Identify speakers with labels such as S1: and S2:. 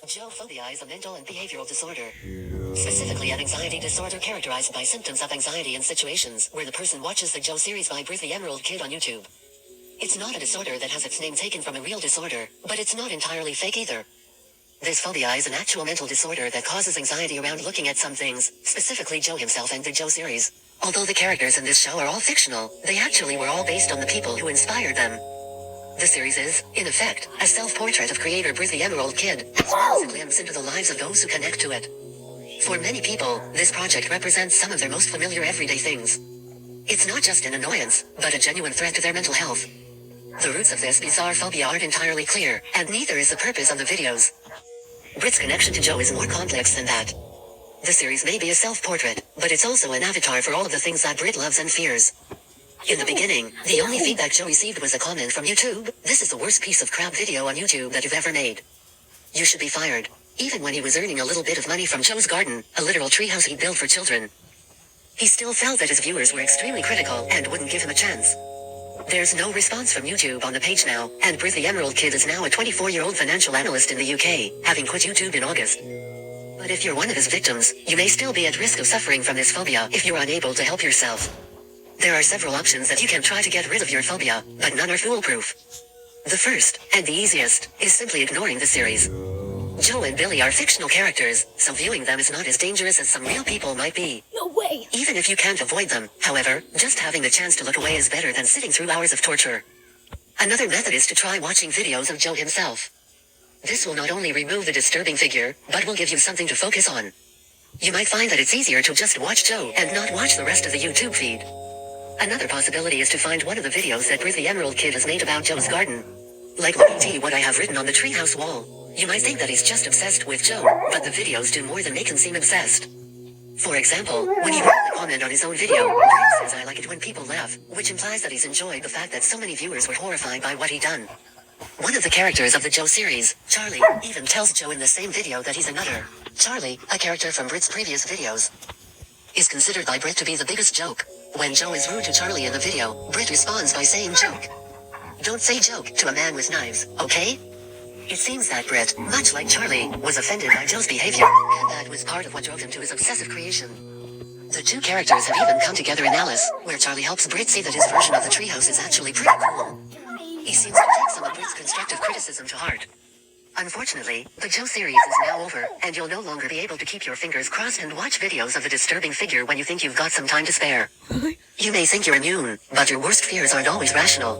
S1: Joe phobia is a mental and behavioral disorder. Specifically an anxiety disorder characterized by symptoms of anxiety in situations where the person watches the Joe series by Brit the Emerald Kid on YouTube. It's not a disorder that has its name taken from a real disorder, but it's not entirely fake either. This phobia is an actual mental disorder that causes anxiety around looking at some things, specifically Joe himself and the Joe series. Although the characters in this show are all fictional, they actually were all based on the people who inspired them. The series is, in effect, a self-portrait of creator Brit the Emerald Kid, as well as a glimpse into the lives of those who connect to it. For many people, this project represents some of their most familiar everyday things. It's not just an annoyance, but a genuine threat to their mental health. The roots of this bizarre phobia aren't entirely clear, and neither is the purpose of the videos. Brit's connection to Joe is more complex than that. The series may be a self-portrait, but it's also an avatar for all of the things that Brit loves and fears. In the beginning, the only feedback Joe received was a comment from YouTube: "This is the worst piece of crap video on YouTube that you've ever made. You should be fired." Even when he was earning a little bit of money from Joe's garden, a literal treehouse he built for children, he still felt that his viewers were extremely critical and wouldn't give him a chance. There's no response from YouTube on the page now, and Brit the Emerald Kid is now a 24-year-old financial analyst in the UK, having quit YouTube in August. But if you're one of his victims, you may still be at risk of suffering from this phobia if you're unable to help yourself. There are several options that you can try to get rid of your phobia, but none are foolproof. The first, and the easiest, is simply ignoring the series. Joe and Billy are fictional characters, so viewing them is not as dangerous as some real people might be.
S2: No way!
S1: Even if you can't avoid them, however, just having the chance to look away is better than sitting through hours of torture. Another method is to try watching videos of Joe himself. This will not only remove the disturbing figure, but will give you something to focus on. You might find that it's easier to just watch Joe and not watch the rest of the YouTube feed. Another possibility is to find one of the videos that Brit the Emerald Kid has made about Joe's garden. Like, look at what I have written on the treehouse wall. You might think that he's just obsessed with Joe, but the videos do more than make him seem obsessed. For example, when he wrote the comment on his own video, Brit says, "I like it when people laugh," which implies that he's enjoyed the fact that so many viewers were horrified by what he'd done. One of the characters of the Joe series, Charlie, even tells Joe in the same video that he's a nutter. Charlie, a character from Brit's previous videos, is considered by Brit to be the biggest joke. When Joe is rude to Charlie in the video, Brit responds by saying, "Joke. Don't say joke to a man with knives, okay?" It seems that Brit, much like Charlie, was offended by Joe's behavior, and that was part of what drove him to his obsessive creation. The two characters have even come together in Alice, where Charlie helps Brit see that his version of the treehouse is actually pretty cool. He seems to take some of Brit's constructive criticism to heart. Unfortunately, the Joe series is now over, and you'll no longer be able to keep your fingers crossed and watch videos of the disturbing figure when you think you've got some time to spare. You may think you're immune, but your worst fears aren't always rational.